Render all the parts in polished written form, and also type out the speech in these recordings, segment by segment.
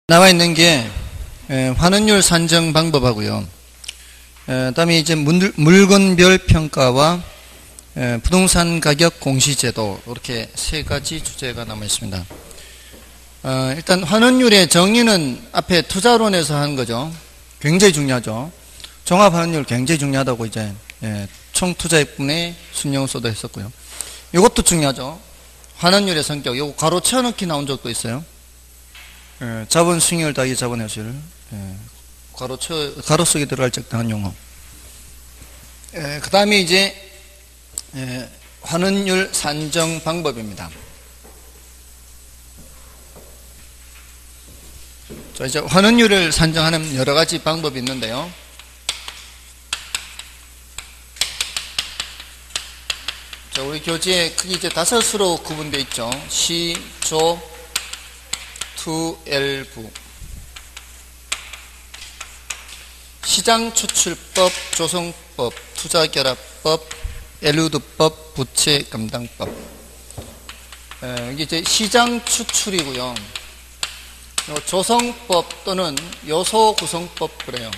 나와 있는 게 환원율 산정 방법하고요. 그다음에 이제 물건별 평가와 부동산 가격 공시제도, 이렇게 세 가지 주제가 남아 있습니다. 일단 환원율의 정의는 앞에 투자론에서 한 거죠. 굉장히 중요하죠. 종합환원율 굉장히 중요하다고 이제 총 투자액분의 순영소도 했었고요. 이것도 중요하죠. 환원율의 성격, 이거 괄호 채워넣기 나온 적도 있어요. 자본 수익률 더하기 자본 회수율, 괄호 속에 들어갈 적당한 용어. 그 다음에 이제 환원율 산정 방법입니다. 자, 이제 환원율을 산정하는 여러 가지 방법이 있는데요. 자, 우리 교재에 크게 이제 5수로 구분되어 있죠. 시, 조, 투, 엘, 부. 시장추출법, 조성법, 투자결합법, 엘루드법, 부채감당법. 이게 이제 시장추출이고요. 조성법 또는 요소구성법 그래요.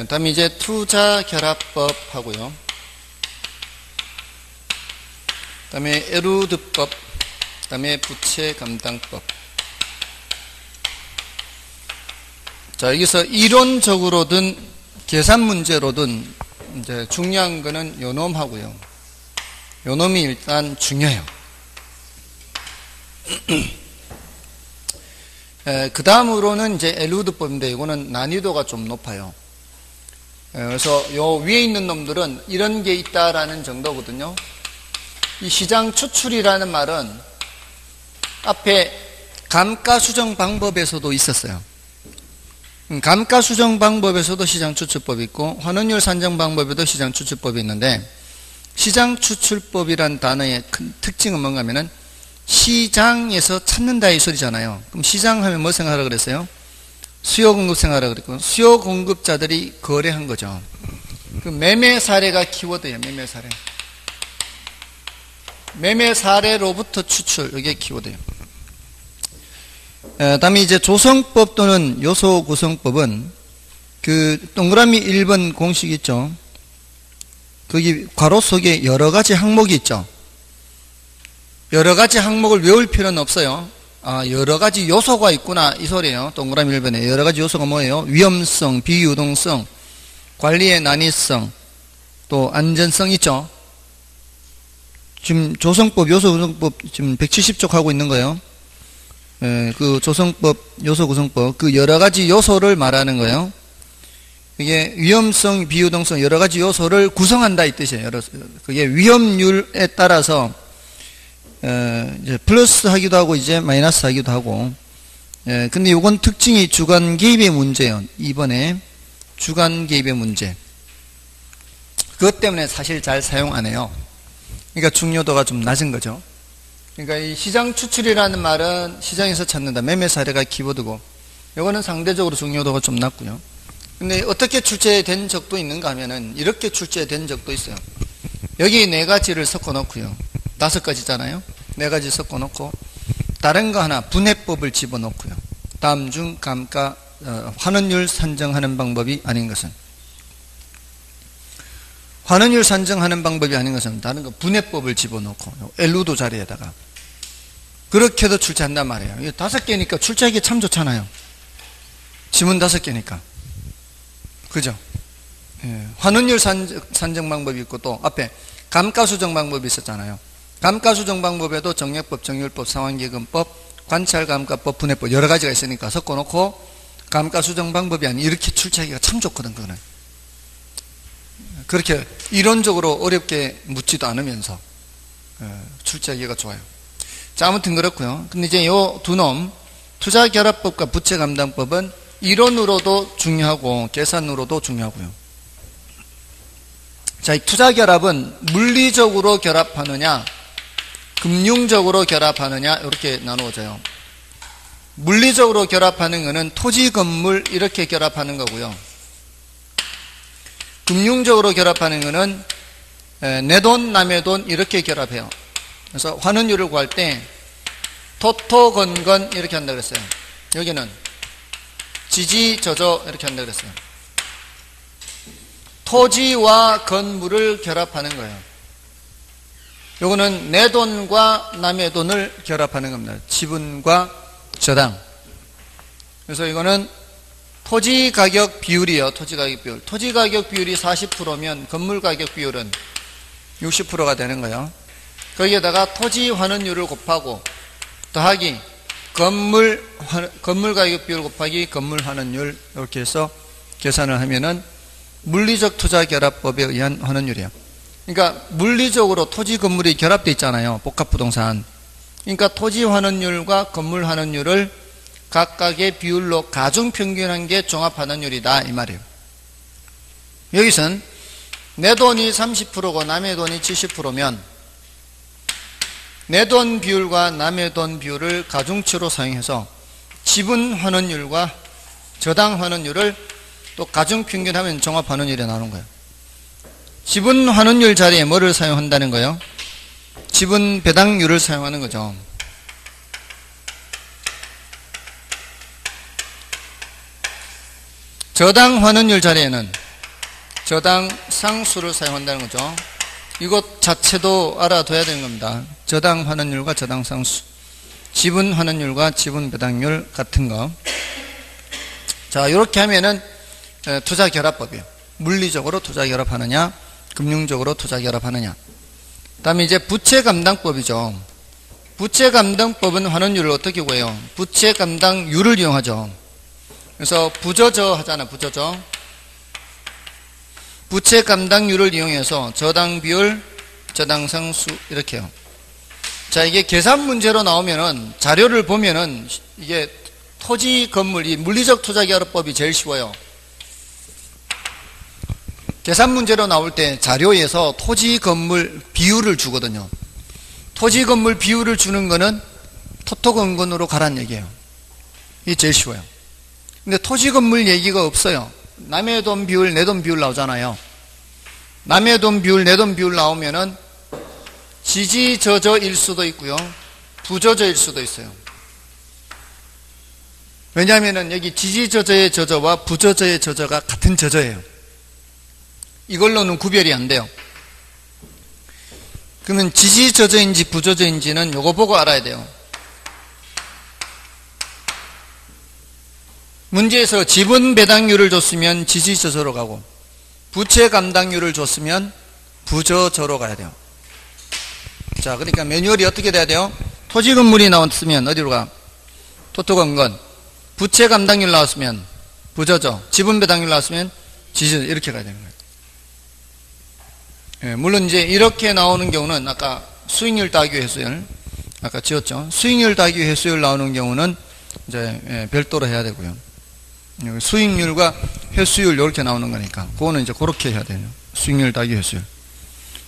다음에 이제 투자결합법 하고요. 다음에 에루드법, 다음에 부채감당법. 자, 여기서 이론적으로든 계산 문제로든 이제 중요한 거는 요놈하고요. 요놈이 일단 중요해요. 그 다음으로는 이제 엘루드법인데 이거는 난이도가 좀 높아요. 그래서 요 위에 있는 놈들은 이런 게 있다라는 정도거든요. 이 시장 추출이라는 말은 앞에 감가수정 방법에서도 있었어요. 감가수정 방법에서도 시장 추출법이 있고 환원율 산정 방법에도 시장 추출법이 있는데, 시장 추출법이란 단어의 큰 특징은 뭔가 하면은 시장에서 찾는다 이 소리잖아요. 그럼 시장 하면 뭐 생각하라 그랬어요? 수요 공급 생각하라 그랬고, 수요 공급자들이 거래한 거죠. 그 매매 사례가 키워드예요. 매매 사례. 매매 사례로부터 추출, 이게 키워드예요. 다음에 이제 조성법 또는 요소 구성법은 그 동그라미 1번 공식 있죠. 거기 괄호 속에 여러 가지 항목이 있죠. 여러 가지 항목을 외울 필요는 없어요. 여러 가지 요소가 있구나 이 소리예요. 동그라미 1번에 여러 가지 요소가 뭐예요? 위험성, 비유동성, 관리의 난이성, 또 안전성 있죠. 지금 조성법, 요소 구성법 지금 170쪽 하고 있는 거예요. 그 조성법, 요소 구성법, 그 여러 가지 요소를 말하는 거예요. 이게 위험성, 비유동성 여러 가지 요소를 구성한다 이 뜻이에요. 그게 위험률에 따라서 이제 플러스 하기도 하고 이제 마이너스 하기도 하고. 근데 이건 특징이 주관 개입의 문제예요. 이번에 주관 개입의 문제. 그것 때문에 사실 잘 사용 안 해요. 그러니까 중요도가 좀 낮은 거죠. 그러니까 이 시장 추출이라는 말은 시장에서 찾는다. 매매 사례가 키워드고, 이거는 상대적으로 중요도가 좀 낮고요. 근데 어떻게 출제된 적도 있는가 하면은 이렇게 출제된 적도 있어요. 여기 4가지를 섞어 놓고요. 5가지잖아요. 4가지 섞어 놓고 다른 거 하나 분해법을 집어 넣고요. 다음 중 감가 환원율 산정하는 방법이 아닌 것은, 환원율 산정하는 방법이 아닌 것은 다른 거 분해법을 집어 넣고 엘루도 자리에다가 그렇게도 출제한단 말이에요. 이게 5개니까 출제하기 참 좋잖아요. 지문 5개니까. 그죠? 환원율 산정 방법이 있고, 또 앞에 감가수정 방법이 있었잖아요. 감가수정 방법에도 정액법, 정률법, 상환기금법, 관찰감가법, 분해법 여러 가지가 있으니까 섞어놓고 감가수정 방법이 아닌 이렇게 출제하기가 참 좋거든. 그거는 그렇게 이론적으로 어렵게 묻지도 않으면서 출제하기가 좋아요. 자, 아무튼 그렇고요. 근데 이제 요 두 놈, 투자결합법과 부채감당법은 이론으로도 중요하고 계산으로도 중요하고요. 자, 이 투자결합은 물리적으로 결합하느냐 금융적으로 결합하느냐 이렇게 나누어져요. 물리적으로 결합하는 것은 토지, 건물 이렇게 결합하는 거고요. 금융적으로 결합하는 것은 내 돈, 남의 돈 이렇게 결합해요. 그래서 환원율을 구할 때 토토건건 이렇게 한다 그랬어요. 여기는 지지저저 이렇게 한다 그랬어요. 토지와 건물을 결합하는 거예요. 요거는 내 돈과 남의 돈을 결합하는 겁니다. 지분과 저당. 그래서 이거는 토지 가격 비율이에요. 토지 가격 비율. 토지 가격 비율이 40%면 건물 가격 비율은 60%가 되는 거예요. 거기에다가 토지 환원율을 곱하고 더하기 건물 가격 비율 곱하기 건물 환원율 이렇게 해서 계산을 하면은 물리적 투자 결합법에 의한 환원율이에요. 그러니까 물리적으로 토지 건물이 결합되어 있잖아요. 복합부동산. 그러니까 토지 환원율과 건물 환원율을 각각의 비율로 가중평균한 게 종합환원율이다 이 말이에요. 여기선 내 돈이 30%고 남의 돈이 70%면 내 돈 비율과 남의 돈 비율을 가중치로 사용해서 지분 환원율과 저당 환원율을 또 가중평균하면 종합환원율이 나오는 거예요. 지분 환원율 자리에 뭐를 사용한다는 거예요? 지분 배당률을 사용하는 거죠. 저당 환원율 자리에는 저당 상수를 사용한다는 거죠. 이것 자체도 알아둬야 되는 겁니다. 저당 환원율과 저당 상수, 지분 환원율과 지분 배당률 같은 거. 자, 이렇게 하면은 투자 결합법이에요. 물리적으로 투자 결합하느냐, 금융적으로 투자 결합하느냐. 다음에 이제 부채 감당법이죠. 부채 감당법은 환원율을 어떻게 구해요? 부채 감당률을 이용하죠. 그래서 부저저 하잖아, 부저저. 부채 감당률을 이용해서 저당 비율, 저당 상수 이렇게 해요. 자, 이게 계산 문제로 나오면은 자료를 보면은 이게 토지 건물, 이 물리적 투자 결합법이 제일 쉬워요. 계산 문제로 나올 때 자료에서 토지 건물 비율을 주거든요. 토지 건물 비율을 주는 거는 토토건건으로 가란 얘기예요. 이게 제일 쉬워요. 근데 토지 건물 얘기가 없어요. 남의 돈 비율, 내 돈 비율 나오잖아요. 남의 돈 비율, 내 돈 비율 나오면은 지지저저일 수도 있고요. 부저저일 수도 있어요. 왜냐하면은 여기 지지저저의 저저와 부저저의 저저가 같은 저저예요. 이걸로는 구별이 안 돼요. 그러면 지지저저인지 부저저인지는 요거 보고 알아야 돼요. 문제에서 지분 배당률을 줬으면 지지저저로 가고 부채 감당률을 줬으면 부저저로 가야 돼요. 자, 그러니까 매뉴얼이 어떻게 돼야 돼요? 토지 건물이 나왔으면 어디로 가? 토토건건. 부채 감당률 나왔으면 부저저. 지분 배당률 나왔으면 지지저저. 이렇게 가야 되는 거예요. 예, 물론 이제 이렇게 나오는 경우는 아까 수익률 따기 회수율 아까 지었죠. 수익률 따기 회수율 나오는 경우는 이제 별도로 해야 되고요. 수익률과 회수율 이렇게 나오는 거니까 그거는 이제 그렇게 해야 돼요. 수익률 따기 회수율.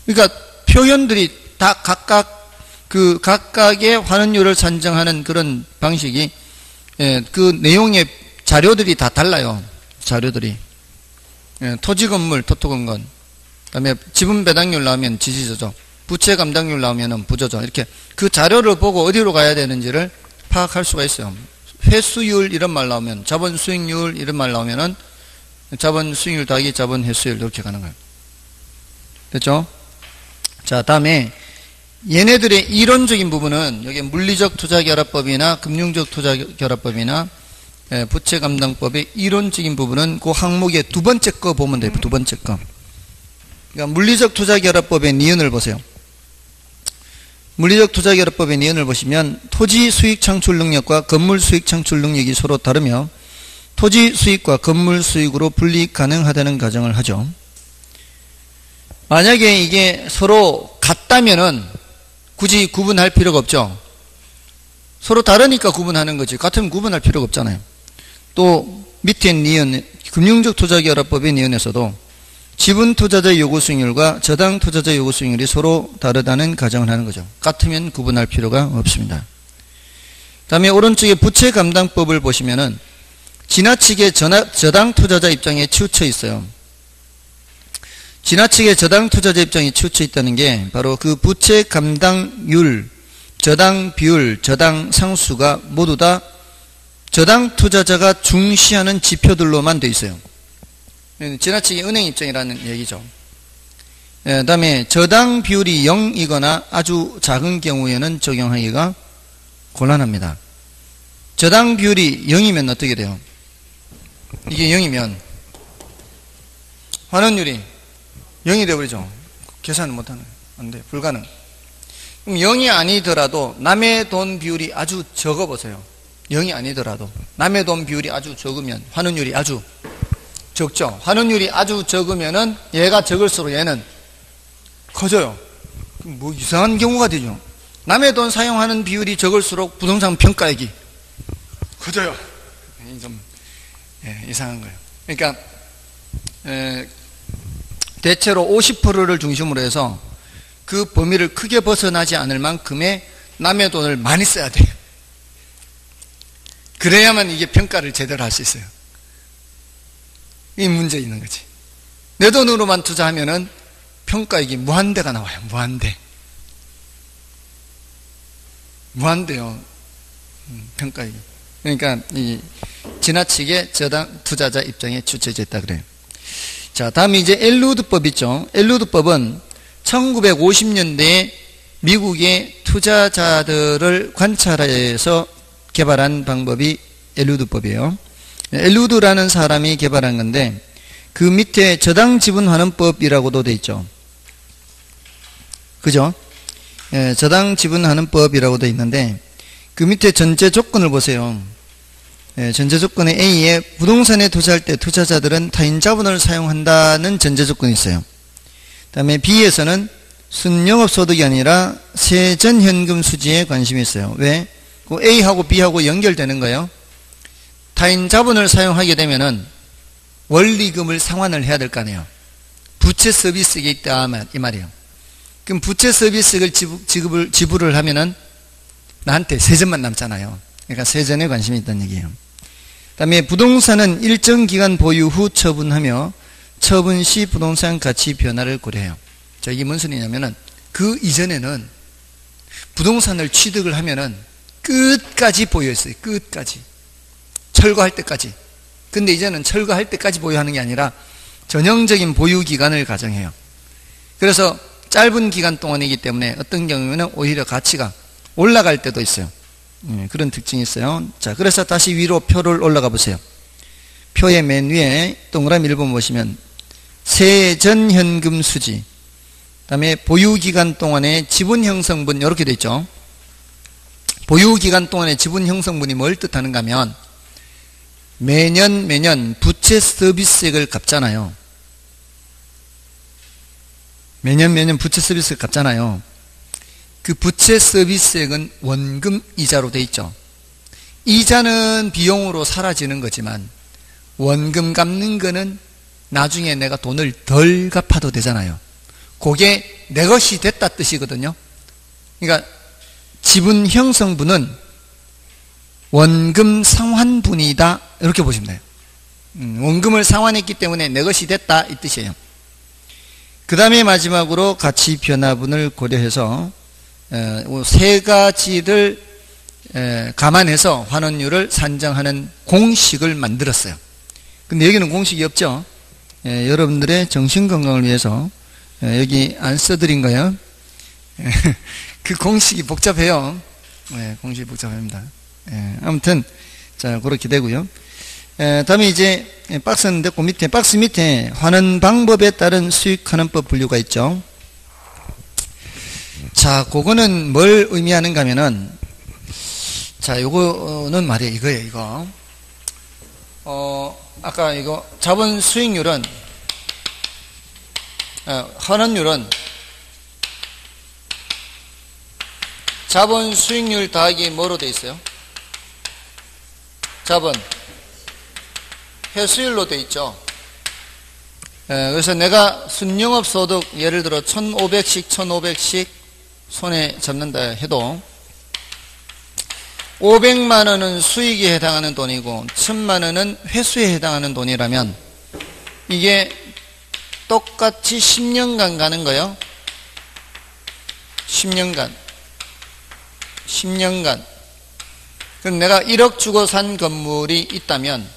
그러니까 표현들이 다 각각의 환원율을 산정하는 그런 방식이 그 내용의 자료들이 다 달라요. 자료들이 토지 건물 토토건건, 그다음에 지분 배당률 나오면 지지저저, 부채 감당률 나오면은 부저저, 이렇게 그 자료를 보고 어디로 가야 되는지를 파악할 수가 있어요. 회수율 이런 말 나오면, 자본 수익률 이런 말 나오면은 자본 수익률 더하기 자본 회수율 이렇게 가는 거예요. 됐죠? 자, 다음에 얘네들의 이론적인 부분은 여기 물리적 투자결합법이나 금융적 투자결합법이나 부채 감당법의 이론적인 부분은 그 항목의 두 번째 거 보면 돼요. 두 번째 거. 그러니까 물리적 투자결합법의 니은을 보세요. 물리적 투자결합법의 니은을 보시면 토지 수익 창출 능력과 건물 수익 창출 능력이 서로 다르며 토지 수익과 건물 수익으로 분리 가능하다는 가정을 하죠. 만약에 이게 서로 같다면은 굳이 구분할 필요가 없죠. 서로 다르니까 구분하는 거지. 같으면 구분할 필요가 없잖아요. 또 밑에 니은, 금융적 투자결합법의 니은에서도 지분 투자자 요구 수익률과 저당 투자자 요구 수익률이 서로 다르다는 가정을 하는 거죠. 같으면 구분할 필요가 없습니다. 다음에 오른쪽에 부채 감당법을 보시면은 지나치게 저당 투자자 입장에 치우쳐 있어요. 지나치게 저당 투자자 입장에 치우쳐 있다는 게 바로 그 부채 감당률, 저당 비율, 저당 상수가 모두 다 저당 투자자가 중시하는 지표들로만 되어 있어요. 지나치게 은행 입장이라는 얘기죠. 그 다음에 저당 비율이 0이거나 아주 작은 경우에는 적용하기가 곤란합니다. 저당 비율이 0이면 어떻게 돼요? 이게 0이면 환원율이 0이 되어버리죠. 계산을 못하는, 안 돼, 불가능. 그럼 0이 아니더라도 남의 돈 비율이 아주 적어 보세요. 0이 아니더라도 남의 돈 비율이 아주 적으면 환원율이 아주 적죠. 환원율이 아주 적으면은 얘가 적을수록 얘는 커져요. 뭐 이상한 경우가 되죠. 남의 돈 사용하는 비율이 적을수록 부동산 평가액이 커져요. 좀 이상한 거예요. 그러니까 대체로 50%를 중심으로 해서 그 범위를 크게 벗어나지 않을 만큼의 남의 돈을 많이 써야 돼요. 그래야만 이게 평가를 제대로 할 수 있어요. 이 문제 있는 거지. 내 돈으로만 투자하면은 평가액이 무한대가 나와요. 무한대요. 평가액이. 그러니까 이 지나치게 저당 투자자 입장에 주체져 있다 그래요. 자, 다음에 이제 엘루드법 있죠. 엘루드법은 1950년대에 미국의 투자자들을 관찰해서 개발한 방법이 엘루드법이에요. 엘루드라는 사람이 개발한 건데 그 밑에 저당 지분 환원법이라고도 돼 있죠. 그죠? 저당 지분 환원법이라고 돼 있는데 그 밑에 전제 조건을 보세요. 전제 조건에 A에 부동산에 투자할 때 투자자들은 타인 자본을 사용한다는 전제 조건이 있어요. 그 다음에 B에서는 순영업소득이 아니라 세전현금 수지에 관심이 있어요. 왜? 그 A하고 B하고 연결되는 거예요. 타인 자본을 사용하게 되면은 원리금을 상환을 해야 될 거 아니에요. 부채 서비스가 있다 이 말이에요. 그럼 부채 서비스를 지불을 하면은 나한테 세전만 남잖아요. 그러니까 세전에 관심이 있다는 얘기예요. 그 다음에 부동산은 일정 기간 보유 후 처분하며 처분 시 부동산 가치 변화를 고려해요. 자, 이게 무슨 소리냐면은 그 이전에는 부동산을 취득을 하면은 끝까지 보유했어요. 끝까지. 철거할 때까지. 근데 이제는 철거할 때까지 보유하는 게 아니라 전형적인 보유 기간을 가정해요. 그래서 짧은 기간 동안이기 때문에 어떤 경우에는 오히려 가치가 올라갈 때도 있어요. 그런 특징이 있어요. 자, 그래서 다시 위로 표를 올라가 보세요. 표의 맨 위에 동그라미 1번 보시면 세전현금 수지, 그 다음에 보유기간 동안의 지분 형성분 이렇게 돼 있죠. 보유기간 동안의 지분 형성분이 뭘 뜻하는가 하면 매년 부채 서비스액을 갚잖아요. 매년 부채 서비스액을 갚잖아요. 그 부채 서비스액은 원금 이자로 돼 있죠. 이자는 비용으로 사라지는 거지만 원금 갚는 거는 나중에 내가 돈을 덜 갚아도 되잖아요. 그게 내 것이 됐다 뜻이거든요. 그러니까 지분 형성분은 원금 상환분이다 이렇게 보시면 돼요. 원금을 상환했기 때문에 내 것이 됐다 이 뜻이에요. 그 다음에 마지막으로 가치 변화분을 고려해서 세 가지를 감안해서 환원율을 산정하는 공식을 만들었어요. 근데 여기는 공식이 없죠. 여러분들의 정신건강을 위해서 여기 안 써드린 거예요. 그 공식이 복잡해요. 공식이 복잡합니다. 아무튼 자 그렇게 되고요. 다음에 이제 박스는 됐고 박스 밑에 환원 방법에 따른 수익환원법 분류가 있죠. 자, 그거는 뭘 의미하는가 하면은, 자, 요거는 말이에요. 이거예요, 이거. 아까 이거, 자본 수익률은, 환원율은, 자본 수익률 더하기 뭐로 돼 있어요? 자본, 회수율로 돼 있죠. 그래서 내가 순영업 소득, 예를 들어 1,500씩 손에 잡는다 해도 500만 원은 수익에 해당하는 돈이고 1,000만 원은 회수에 해당하는 돈이라면 이게 똑같이 10년간 가는 거예요. 10년간. 10년간. 그럼 내가 1억 주고 산 건물이 있다면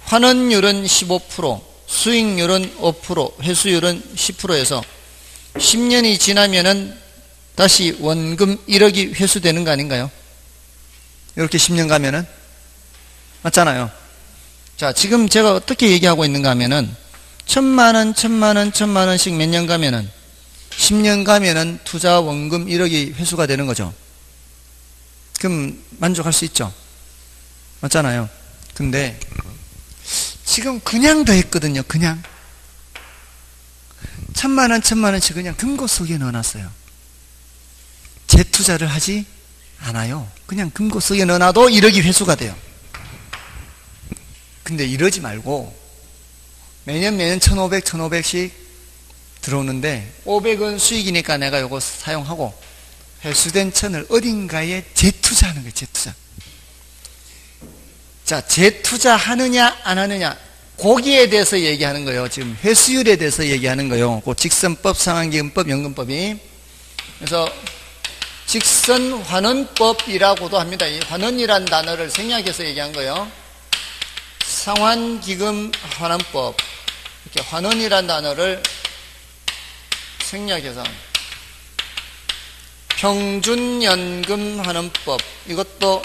환원율은 15%, 수익률은 5%, 회수율은 10%에서 10년이 지나면은 다시 원금 1억이 회수되는 거 아닌가요? 이렇게 10년 가면은? 맞잖아요. 자, 지금 제가 어떻게 얘기하고 있는가 하면은 1,000만원, 1,000만원, 1,000만원씩 몇 년 가면은 10년 가면은 투자 원금 1억이 회수가 되는 거죠. 그럼 만족할 수 있죠. 맞잖아요. 근데 지금 그냥 더 했거든요. 그냥 1,000만원, 1,000만원씩 그냥 금고 속에 넣어놨어요. 재투자를 하지 않아요. 그냥 금고 속에 넣어놔도 1억이 회수가 돼요. 근데 이러지 말고 매년 1,500, 1,500씩 들어오는데 500은 수익이니까 내가 요거 사용하고 회수된 1,000을 어딘가에 재투자하는 거예요. 재투자. 자, 재투자 하느냐 안 하느냐 거기에 대해서 얘기하는 거예요. 지금 회수율에 대해서 얘기하는 거예요. 그 직선법, 상환기금법, 연금법이. 그래서 직선환원법이라고도 합니다. 이 환원이라는 단어를 생략해서 얘기한 거예요. 상환기금 환원법. 이렇게 환원이라는 단어를 생략해서 평준연금 환원법. 이것도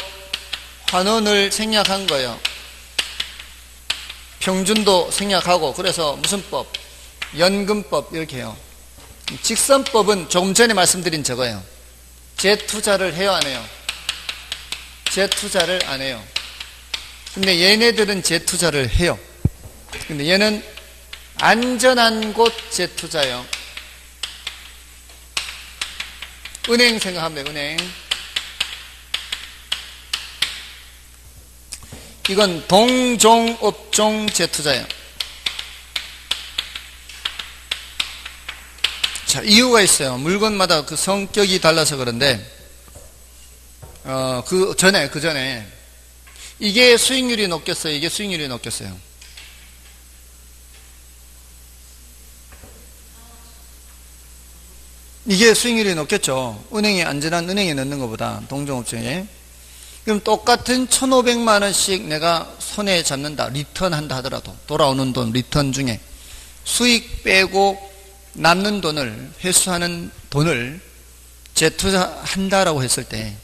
환원을 생략한 거예요. 평준도 생략하고. 그래서 무슨 법? 연금법 이렇게 해요. 직선법은 조금 전에 말씀드린 저거예요. 재투자를 해요 안 해요? 재투자를 안 해요. 근데 얘네들은 재투자를 해요. 근데 얘는 안전한 곳 재투자요. 은행 생각하면 돼요. 은행. 이건 동종 업종 재투자예요. 자, 이유가 있어요. 물건마다 그 성격이 달라서 그런데 그 전에 이게 수익률이 높겠어요? 이게 수익률이 높겠어요? 이게 수익률이 높겠죠. 은행에 안전한 은행에 넣는 것보다 동종업종에. 그럼 똑같은 1,500만 원씩 내가 손에 잡는다. 리턴한다 하더라도 돌아오는 돈 리턴 중에 수익 빼고 남는 돈을 회수하는 돈을 재투자한다라고 했을 때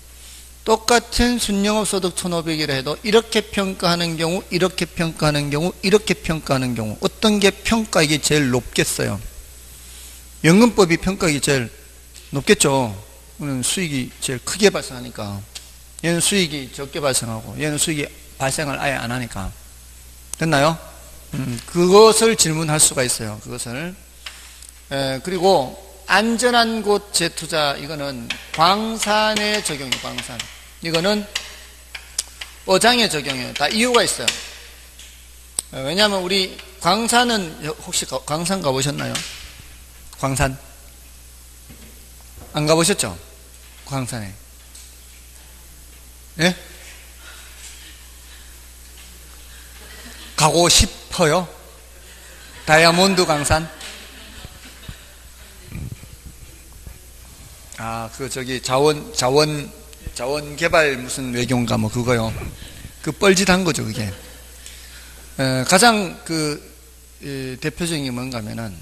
똑같은 순영업소득 1,500이라 해도 이렇게 평가하는 경우, 이렇게 평가하는 경우, 이렇게 평가하는 경우 어떤 게 평가액이 제일 높겠어요? 연금법이 평가액이 제일 높겠죠. 얘는 수익이 제일 크게 발생하니까. 얘는 수익이 적게 발생하고 얘는 수익이 발생을 아예 안 하니까. 됐나요? 그것을 질문할 수가 있어요. 그것을. 그리고 안전한 곳 재투자, 이거는 광산에 적용해요. 광산. 이거는 어장에 적용해요. 다 이유가 있어요. 왜냐하면 우리 광산은, 혹시 광산 가보셨나요? 광산? 안 가보셨죠? 광산에. 예? 가고 싶어요? 다이아몬드 광산? 자원 개발 무슨 외교인가 뭐 그거요. 그 뻘짓한 거죠, 그게. 가장 대표적인 게 뭔가 하면은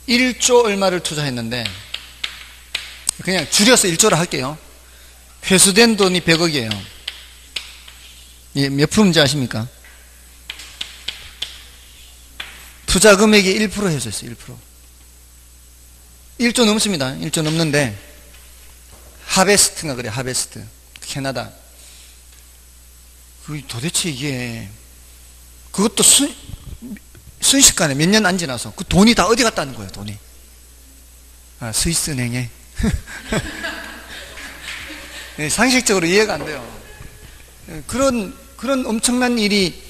1조 얼마를 투자했는데 그냥 줄여서 1조로 할게요. 회수된 돈이 100억이에요. 몇 프로인지 아십니까? 투자 금액이 1% 해줬어요. 1%. 1조 넘습니다. 1조 넘는데 하베스트인가 그래. 하베스트. 캐나다. 도대체 이게 그것도 순식간에 몇 년 안 지나서 그 돈이 다 어디 갔다는 거예요. 돈이. 스위스은행에. 상식적으로 이해가 안 돼요. 그런 엄청난 일이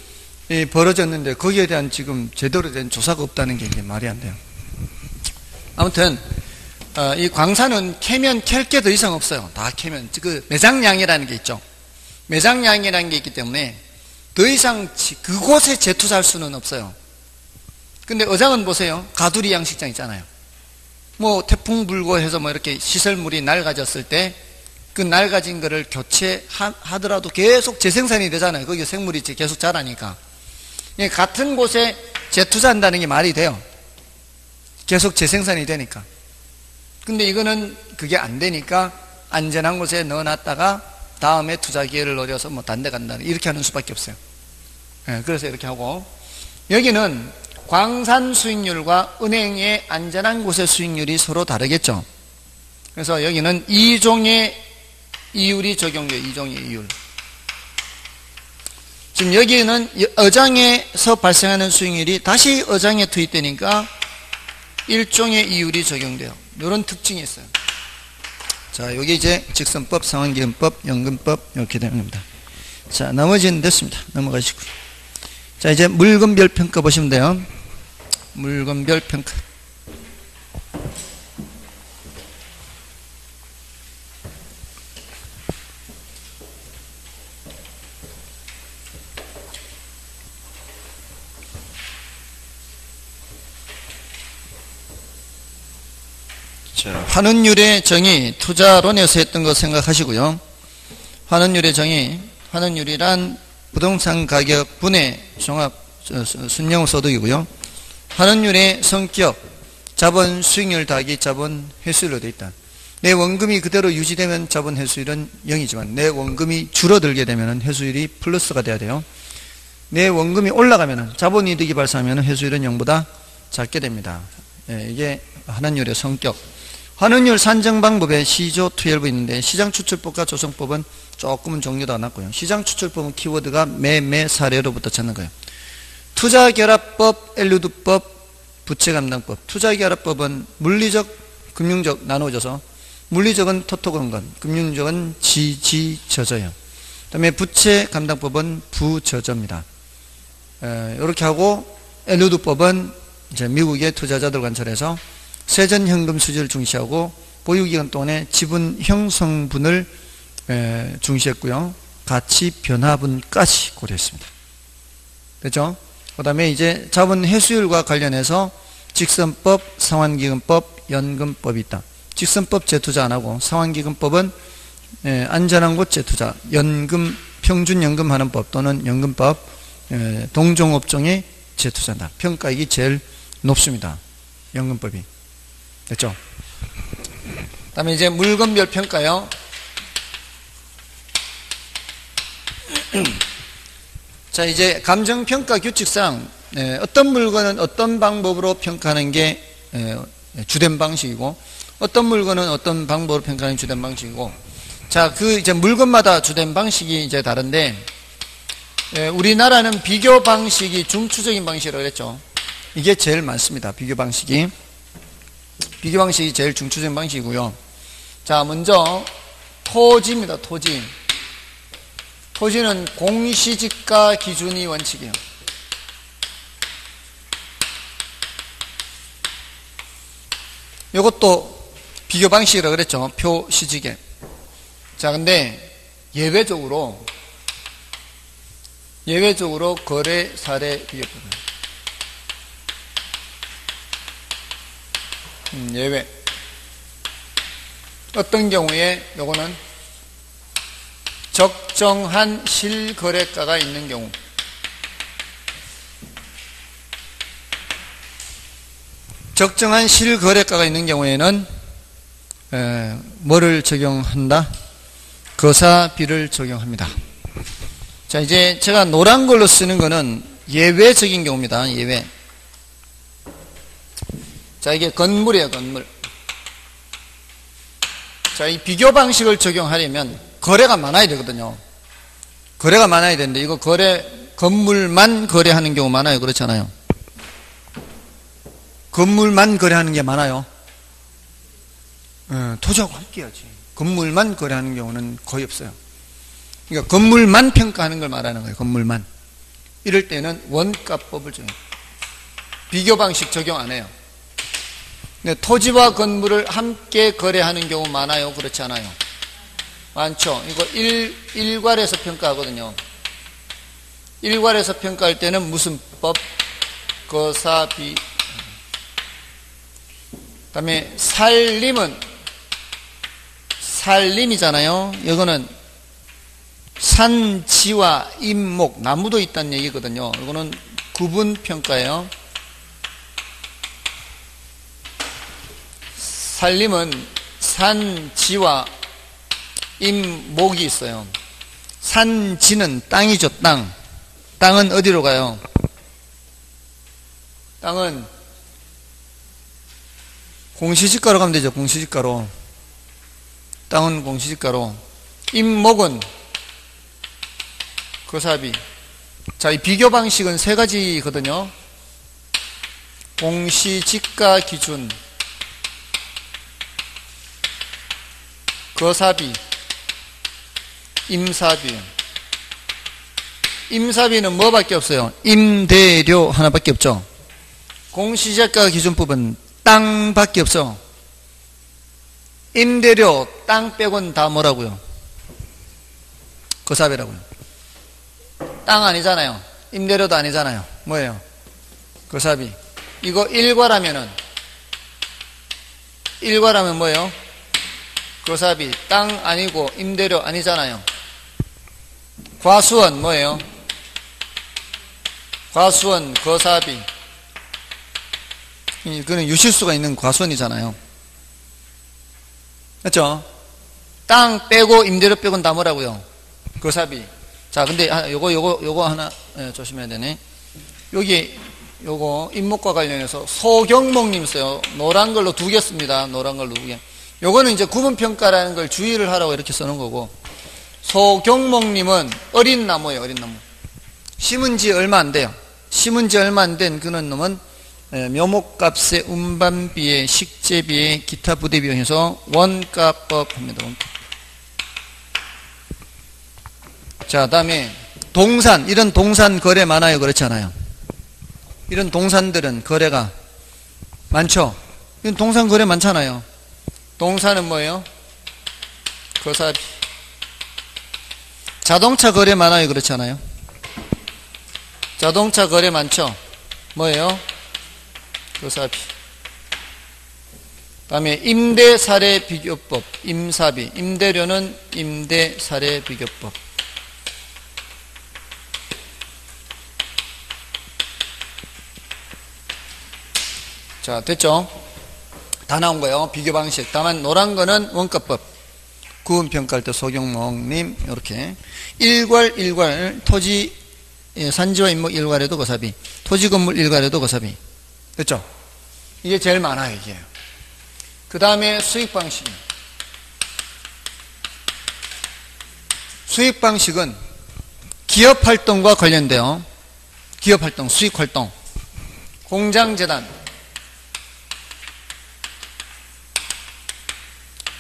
벌어졌는데 거기에 대한 지금 제대로 된 조사가 없다는 게 이게 말이 안 돼요. 아무튼 이 광산은 캐면 캘 게 더 이상 없어요. 다 캐면 그 매장량이라는 게 있죠. 매장량이라는 게 있기 때문에 더 이상 그곳에 재투자할 수는 없어요. 근데 어장은 보세요. 가두리 양식장 있잖아요. 뭐 태풍 불고 해서 뭐 이렇게 시설물이 낡아졌을 때 그 낡아진 거를 교체하더라도 계속 재생산이 되잖아요. 거기 생물이 계속 자라니까. 같은 곳에 재투자한다는 게 말이 돼요. 계속 재생산이 되니까. 근데 이거는 그게 안 되니까 안전한 곳에 넣어놨다가 다음에 투자 기회를 노려서 뭐 딴 데 간다는, 이렇게 하는 수밖에 없어요. 그래서 이렇게 하고, 여기는 광산 수익률과 은행의 안전한 곳의 수익률이 서로 다르겠죠. 그래서 여기는 2종의 이율이 적용돼요. 2종의 이율. 지금 여기는 어장에서 발생하는 수익률이 다시 어장에 투입되니까 1종의 이율이 적용돼요. 이런 특징이 있어요. 자, 여기 이제 직선법, 상환기금법, 연금법 이렇게 되는 겁니다. 자, 나머지는 됐습니다. 넘어가시고. 자, 이제 물건별 평가 보시면 돼요. 물건별 평가. 자, 환원율의 정의, 투자론에서 했던 거 생각하시고요. 환원율의 정의, 환원율이란 부동산 가격 분의 종합 순영 소득이고요. 환원율의 성격, 자본 수익률 더하기 자본 회수율로 되어 있다. 내 원금이 그대로 유지되면 자본 회수율은 0이지만 내 원금이 줄어들게 되면 회수율이 플러스가 돼야 돼요. 내 원금이 올라가면, 자본 이득이 발생하면 회수율은 0보다 작게 됩니다. 이게 환원율의 성격. 환원율 산정 방법에 시조212 있는데 시장추출법과 조성법은 조금은 종류가 낮고요. 시장추출법은 키워드가 매매 사례로부터 찾는 거예요. 투자결합법, 엘루드법, 부채감당법. 투자결합법은 물리적, 금융적 나누어져서 물리적은 토토건건, 금융적은 지지저저예요. 그 다음에 부채감당법은 부저저입니다. 이렇게 하고 엘루드법은 이제 미국의 투자자들 관찰해서 세전현금 수지를 중시하고 보유기간 동안의 지분 형성분을 중시했고요. 가치 변화분까지 고려했습니다. 됐죠? 그 다음에 이제 자본 회수율과 관련해서 직선법, 상환기금법, 연금법이 있다. 직선법 재투자 안 하고 상환기금법은 안전한 곳 재투자, 연금, 평준연금 하는 법 또는 연금법, 동종업종에 재투자한다. 평가액이 제일 높습니다. 연금법이. 됐죠? 그 다음에 이제 물건별 평가요. 자, 이제 감정평가 규칙상 어떤 물건은 어떤 방법으로 평가하는 게 주된 방식이고 어떤 물건은 어떤 방법으로 평가하는 게 주된 방식이고, 자, 그 이제 물건마다 주된 방식이 이제 다른데, 우리나라는 비교 방식이 중추적인 방식이라고 그랬죠. 이게 제일 많습니다. 비교 방식이 제일 중추적인 방식이고요. 자, 먼저 토지입니다. 토지. 토지는 공시지가 기준이 원칙이에요. 이것도 비교 방식이라고 그랬죠. 표시지계. 자, 근데 예외적으로 거래 사례 비교법입니다. 예외. 어떤 경우에 요거는 적정한 실거래가가 있는 경우, 적정한 실거래가가 있는 경우에는 뭐를 적용한다? 거사비를 적용합니다. 자, 이제 제가 노란 걸로 쓰는 거는 예외적인 경우입니다. 예외. 자, 이게 건물이에요. 건물. 자, 이 비교 방식을 적용하려면 거래가 많아야 되거든요. 거래가 많아야 되는데 이거 건물만 거래하는 경우 많아요. 그렇잖아요. 건물만 거래하는 게 많아요. 토지하고 함께 해야지. 건물만 거래하는 경우는 거의 없어요. 그러니까 건물만 평가하는 걸 말하는 거예요. 건물만. 이럴 때는 원가법을 적용해요. 비교 방식 적용 안 해요. 근데 토지와 건물을 함께 거래하는 경우 많아요? 그렇지 않아요? 많죠. 이거 일괄해서 평가하거든요. 일괄해서 평가할 때는 무슨 법? 거사비. 다음에 살림이잖아요. 이거는 산지와 임목, 나무도 있다는 얘기거든요. 이거는 구분평가예요. 살림은 산지와 임목이 있어요. 산지는 땅이죠. 땅은 어디로 가요? 땅은 공시지가로 가면 되죠. 공시지가로. 땅은 공시지가로. 임목은 거사비. 자, 이 비교 방식은 세 가지거든요. 공시지가 기준, 거사비, 임사비. 임사비는 뭐밖에 없어요? 임대료 하나밖에 없죠. 공시지가 기준법은 땅밖에 없어. 임대료, 땅 빼고는 다 뭐라고요? 거사비라고요. 땅 아니잖아요. 임대료도 아니잖아요. 뭐예요? 거사비. 이거 일과라면 뭐예요? 거사비. 땅 아니고 임대료 아니잖아요. 과수원 뭐예요? 과수원, 거사비. 이거는 유실수가 있는 과수원이잖아요. 맞죠? 땅 빼고 임대료 빼고는 다 뭐라고요? 거사비. 자, 근데 요거 하나 조심해야 되네. 여기 요거 임목과 관련해서 소경목님 써요. 노란 걸로 2개 씁니다. 노란 걸로 2개. 요거는 이제 구분평가라는 걸 주의를 하라고 이렇게 써놓은 거고, 소경목님은 어린 나무예요. 어린 나무. 심은 지 얼마 안 돼요. 심은 지 얼마 안 된 그런 놈은 묘목값에 운반비에 식재비에 기타 부대비용 해서 원가법 합니다. 원가법. 자, 다음에 동산. 이런 동산 거래 많아요? 그렇지 않아요? 이런 동산들은 거래가 많죠? 이런 동산 거래 많잖아요. 동산은 뭐예요? 거사비. 자동차 거래 많아요? 그렇지 않아요? 자동차 거래 많죠? 뭐예요? 거사비. 다음에 임대사례비교법, 임사비. 임대료는 임대사례비교법. 자, 됐죠? 다 나온 거예요. 비교 방식. 다만 노란 거는 원가법. 구분평가할 때 소경목님 이렇게 일괄 토지 산지와 임목 일괄에도 거사비, 토지 건물 일괄에도 거사비. 됐죠? 이게 제일 많아요. 이게. 그 다음에 수익 방식. 수익 방식은 기업 활동과 관련돼요. 기업 활동, 수익 활동. 공장재단,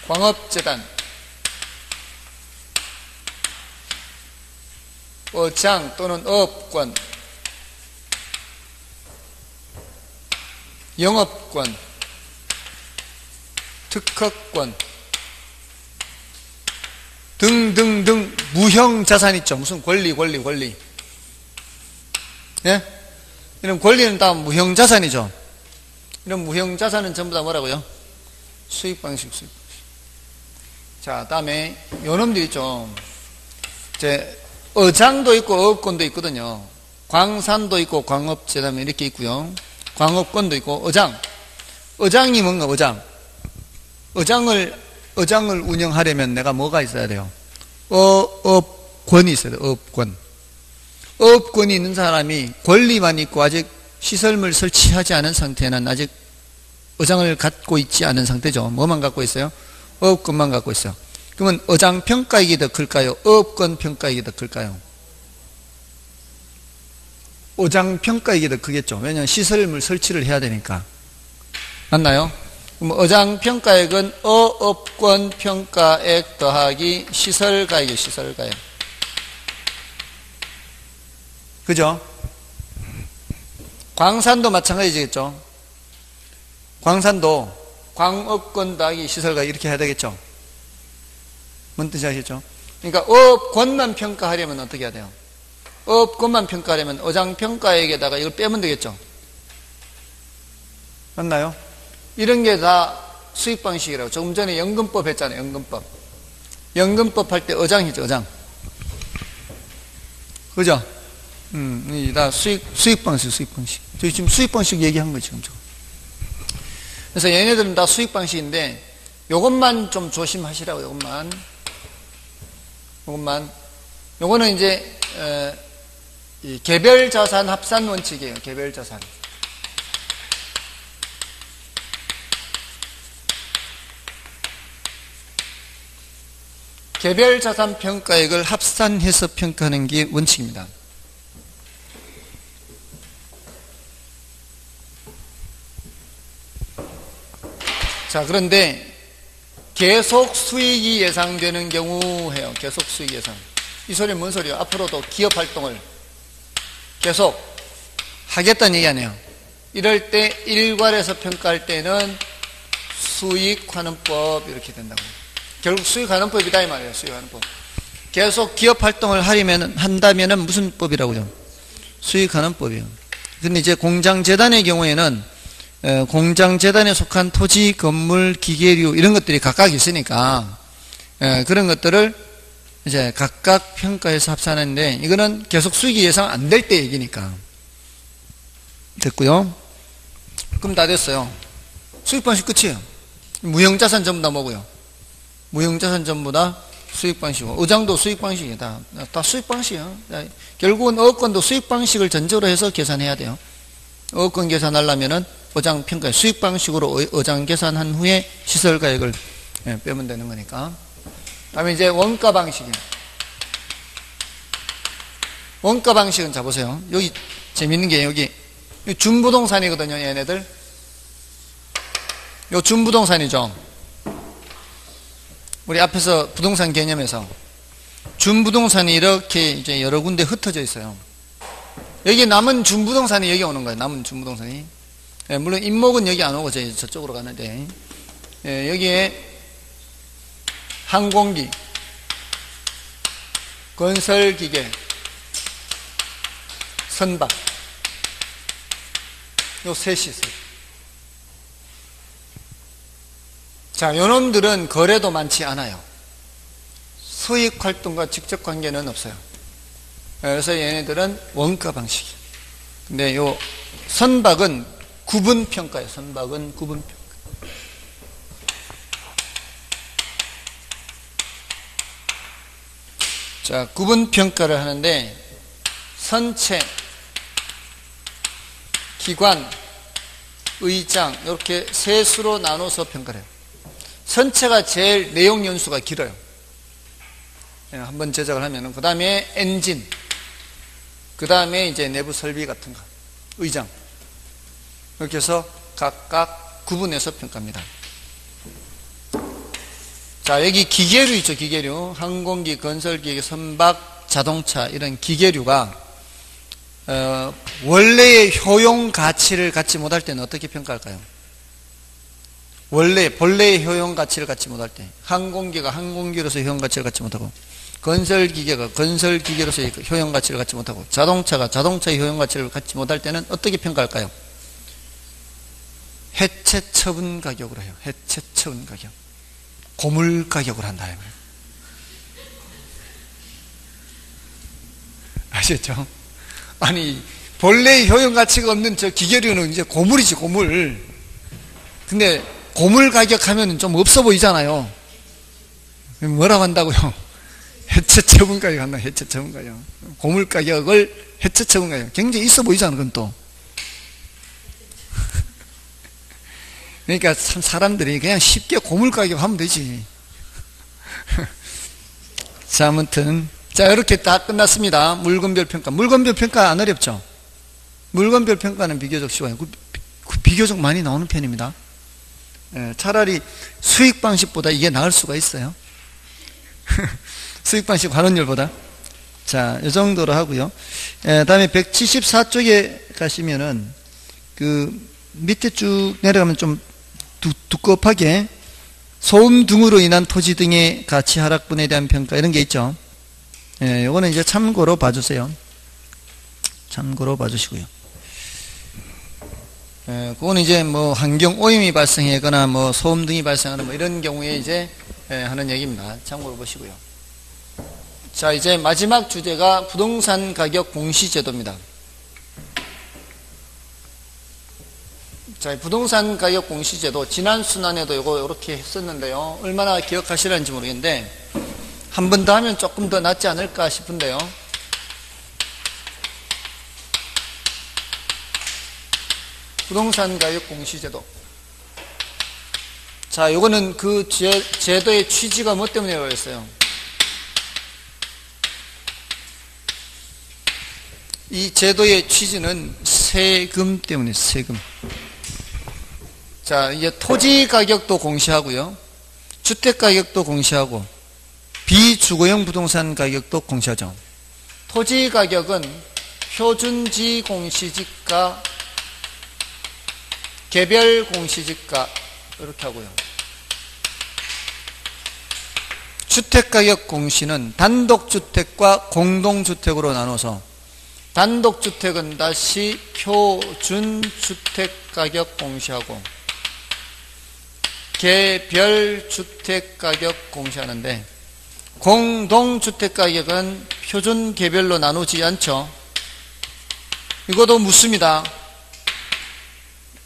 광업재단, 어장 또는 업권, 영업권, 특허권 등등등 무형자산 있죠. 무슨 권리. 예? 이런 권리는 다 무형자산이죠. 이런 무형자산은 전부 다 뭐라고요? 수익방식. 자, 다음에 요놈들 있죠. 이제 어장도 있고 어업권도 있거든요. 광산도 있고 광업재단 이렇게 있고요. 광업권도 있고 어장이 뭔가 어장을 운영하려면 내가 뭐가 있어야 돼요? 어업권이 있어야 돼요. 어업권이 있는 사람이 권리만 있고 아직 시설물 설치하지 않은 상태는 아직 어장을 갖고 있지 않은 상태죠. 뭐만 갖고 있어요? 어업권만 갖고 있어요. 그러면 어장 평가액이 더 클까요? 어업권 평가액이 더 클까요? 어장 평가액이 더 크겠죠. 왜냐하면 시설물 설치를 해야 되니까. 맞나요? 그럼 어장 평가액은 어업권 평가액 더하기 시설가액이에요. 시설가액. 그죠? 광산도 마찬가지겠죠. 광산도 광업권 더하기 시설가액 이렇게 해야 되겠죠. 뭔 뜻이 아시죠? 그러니까 어업권만 평가하려면 어떻게 해야 돼요? 어업권만 평가하려면 어장 평가액에다가 이걸 빼면 되겠죠. 맞나요? 이런 게 다 수익 방식이라고. 조금 전에 연금법 했잖아요. 연금법. 연금법 할 때 어장이죠. 어장. 그죠? 이 다 수익 방식, 수익 방식. 저희 지금 수익 방식 얘기한 거죠, 지금. 그래서 얘네들은 다 수익 방식인데, 요것만 좀 조심하시라고, 요것만. 요거는 이제, 이 개별 자산 합산 원칙이에요, 개별 자산. 개별 자산 평가액을 합산해서 평가하는 게 원칙입니다. 자, 그런데 계속 수익이 예상되는 경우에요. 계속 수익 예상. 이 소리는 뭔 소리예요? 앞으로도 기업 활동을 계속 하겠다는 얘기 아니에요. 이럴 때 일괄해서 평가할 때는 수익환원법 이렇게 된다고. 결국 수익환원법이다 이 말이에요. 수익환원법. 계속 기업 활동을 한다면은 무슨 법이라고요? 수익환원법이에요. 근데 이제 공장재단의 경우에는 공장재단에 속한 토지, 건물, 기계류 이런 것들이 각각 있으니까 그런 것들을 이제 각각 평가해서 합산하는데 이거는 계속 수익이 예상 안 될 때 얘기니까. 됐고요. 그럼 다 됐어요. 수익 방식 끝이에요. 무형자산 전부 다 뭐고요? 무형자산 전부 다 수익 방식이고, 어장도 수익 방식이에요. 다 수익 방식이에요. 결국은 어업권도 수익 방식을 전제로 해서 계산해야 돼요. 어업권 계산하려면은 어장 평가 수익 방식으로 어장 계산한 후에 시설 가액을 빼면 되는 거니까. 다음에 이제 원가 방식이에요. 원가 방식은 자 보세요. 여기 재밌는 게 여기 준부동산이거든요. 얘네들. 요 준부동산이죠. 우리 앞에서 부동산 개념에서 준부동산이 이렇게 이제 여러 군데 흩어져 있어요. 여기 남은 준부동산이 여기 오는 거예요. 남은 준부동산이. 물론 임목은 여기 안 오고 저쪽으로 가는데, 여기에 항공기, 건설기계, 선박, 요 셋이 있어요. 자, 요놈들은 거래도 많지 않아요. 수익 활동과 직접 관계는 없어요. 그래서 얘네들은 원가 방식이에요. 근데 요 선박은 구분평가예요. 선박은 구분평가. 자, 구분평가를 하는데 선체, 기관, 의장 이렇게 세 수로 나눠서 평가를 해요. 선체가 제일 내용 연수가 길어요. 한번 제작을 하면은 그 다음에 엔진, 그 다음에 이제 내부 설비 같은 거, 의장 이렇게 해서 각각 구분해서 평가합니다. 자, 여기 기계류 있죠. 기계류, 항공기, 건설기계, 선박, 자동차 이런 기계류가 원래의 효용 가치를 갖지 못할 때는 어떻게 평가할까요? 본래의 효용 가치를 갖지 못할 때, 항공기가 항공기로서 효용 가치를 갖지 못하고, 건설기계가 건설기계로서 효용 가치를 갖지 못하고, 자동차가 자동차의 효용 가치를 갖지 못할 때는 어떻게 평가할까요? 해체 처분 가격으로 해요. 해체 처분 가격. 고물 가격으로 한다. 아시겠죠? 아니, 본래의 효용 가치가 없는 저 기계류는 이제 고물이지, 고물. 근데 고물 가격 하면 좀 없어 보이잖아요. 뭐라고 한다고요? 해체 처분 가격 한다. 해체 처분 가격. 고물 가격을 해체 처분 가격. 굉장히 있어 보이잖아, 그건 또. 그러니까 참 사람들이 그냥 쉽게 고물 가격 하면 되지. 자, 아무튼. 자, 이렇게 다 끝났습니다. 물건별 평가. 물건별 평가 안 어렵죠? 물건별 평가는 비교적 쉬워요. 비교적 많이 나오는 편입니다. 차라리 수익 방식보다 이게 나을 수가 있어요. 수익 방식 환원율보다. 자, 이 정도로 하고요. 다음에 174쪽에 가시면은 그 밑에 쭉 내려가면 좀 두껍하게 소음 등으로 인한 토지 등의 가치 하락분에 대한 평가 이런 게 있죠. 요거는 이제 참고로 봐주세요. 참고로 봐주시고요. 그거는 이제 뭐 환경 오염이 발생하거나 뭐 소음 등이 발생하는 뭐 이런 경우에 이제 하는 얘기입니다. 참고로 보시고요. 자, 이제 마지막 주제가 부동산 가격 공시제도입니다. 자, 부동산 가격 공시제도 지난 순환에도 이렇게 했었는데요. 얼마나 기억하시는지 모르겠는데 한 번 더 하면 조금 더 낫지 않을까 싶은데요. 부동산 가격 공시제도. 자, 요거는 그 제도의 취지가 뭐 때문에 그랬어요? 이 제도의 취지는 세금 때문에 세금. 자, 이제 토지 가격도 공시하고요. 주택 가격도 공시하고 비주거용 부동산 가격도 공시하죠. 토지 가격은 표준지 공시지가, 개별 공시지가 이렇게 하고요. 주택가격 공시는 단독주택과 공동주택으로 나눠서 단독주택은 다시 표준주택가격 공시하고 개별주택가격 공시하는데 공동주택가격은 표준개별로 나누지 않죠. 이것도 묻습니다.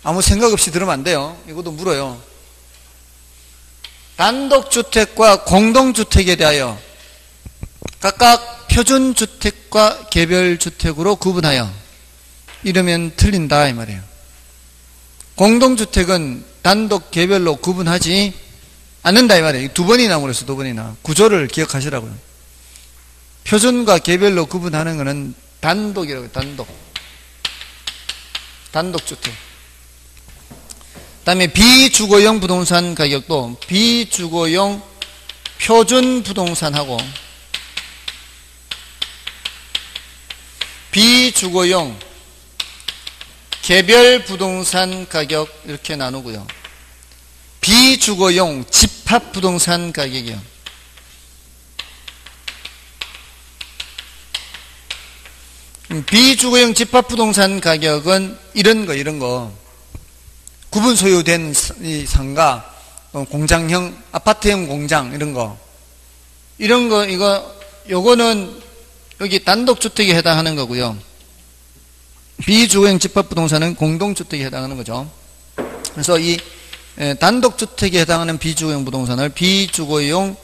아무 생각 없이 들으면 안 돼요. 이것도 물어요. 단독주택과 공동주택에 대하여 각각 표준주택과 개별주택으로 구분하여 이러면 틀린다 이 말이에요. 공동주택은 단독 개별로 구분하지 않는다 이 말이에요. 두 번이나 그랬어. 두 번이나. 구조를 기억하시라고요. 표준과 개별로 구분하는 것은 단독이라고요. 단독주택. 그 다음에 비주거용 부동산 가격도 비주거용 표준 부동산하고 비주거용 개별 부동산 가격 이렇게 나누고요. 비주거용 집합 부동산 가격이요. 비주거용 집합 부동산 가격은 이런 거. 구분 소유된 이 상가, 공장형, 아파트형 공장, 요거는 여기 단독주택에 해당하는 거고요. 비주거용 집합부동산은 공동주택에 해당하는 거죠. 그래서 이 단독주택에 해당하는 비주거용 부동산을 비주거용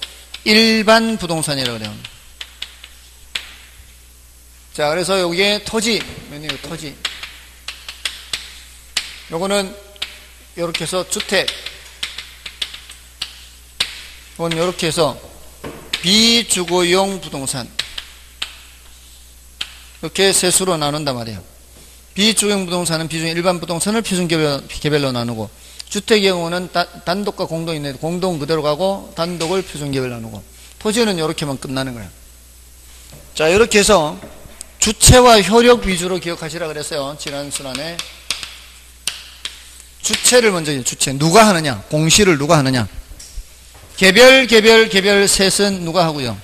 일반 부동산이라고 그래요. 자, 그래서 여기에 토지. 요거는 이렇게 해서 주택, 이건 이렇게 해서 비주거용 부동산, 이렇게 세 수로 나눈단 말이에요. 비주거용 부동산은 비주거용 일반 부동산을 표준개별로 나누고, 주택의 경우는 단독과 공동이 있는데 공동 그대로 가고 단독을 표준개별로 나누고, 토지는 이렇게만 끝나는 거예요. 자, 이렇게 해서 주체와 효력 위주로 기억하시라 그랬어요. 지난 순환에. 주체를 먼저 해요. 주체. 누가 하느냐? 공시를 누가 하느냐? 개별 셋은 누가 하고요?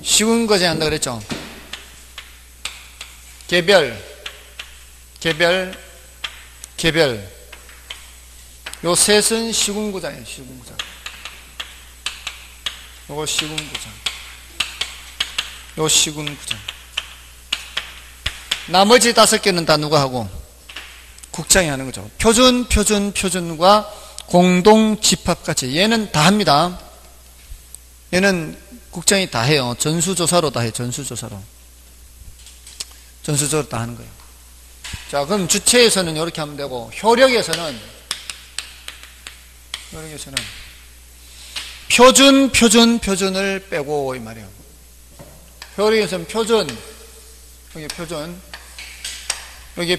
시군거제 한다 그랬죠? 개별. 요 셋은 시군구장이에요. 시군구장. 요거 시군구장. 요 시군구장. 나머지 5개는 다 누가 하고? 국장이 하는 거죠. 표준과 공동 집합까지. 얘는 다 합니다. 얘는 국장이 다 해요. 전수조사로 다 해요. 전수조사로 다 하는 거예요. 자, 그럼 주체에서는 이렇게 하면 되고, 효력에서는 표준을 빼고 이 말이에요. 효력에서는 여기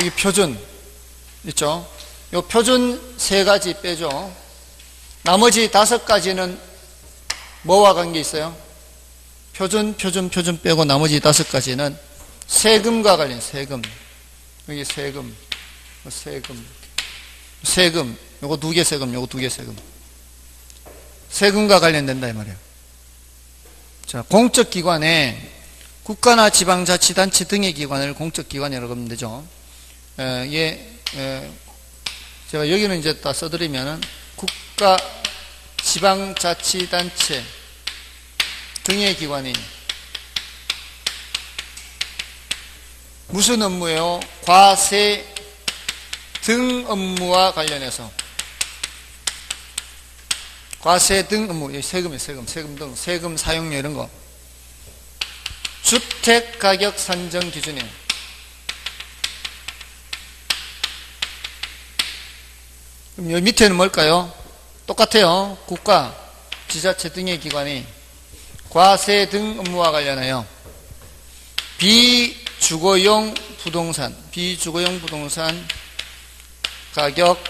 표준 있죠? 요 표준 3가지 빼죠. 나머지 5가지는 뭐와 관계 있어요? 표준 빼고 나머지 5가지는 세금과 관련. 세금. 여기 세금. 요거 2개 세금, 요거 2개 세금. 세금과 관련된다 이 말이에요. 자, 공적기관에 국가나 지방자치단체 등의 기관을 공적기관이라고 하면 되죠. 제가 여기는 이제 다 써드리면은 국가, 지방자치단체 등의 기관이 무슨 업무예요? 과세 등 업무와 관련해서 과세 등 업무, 세금이에요. 세금 등 세금 사용료 이런 거. 주택가격 산정 기준이에요. 그럼 여기 밑에는 뭘까요? 똑같아요. 국가, 지자체 등의 기관이 과세 등 업무와 관련하여 비주거용 부동산 가격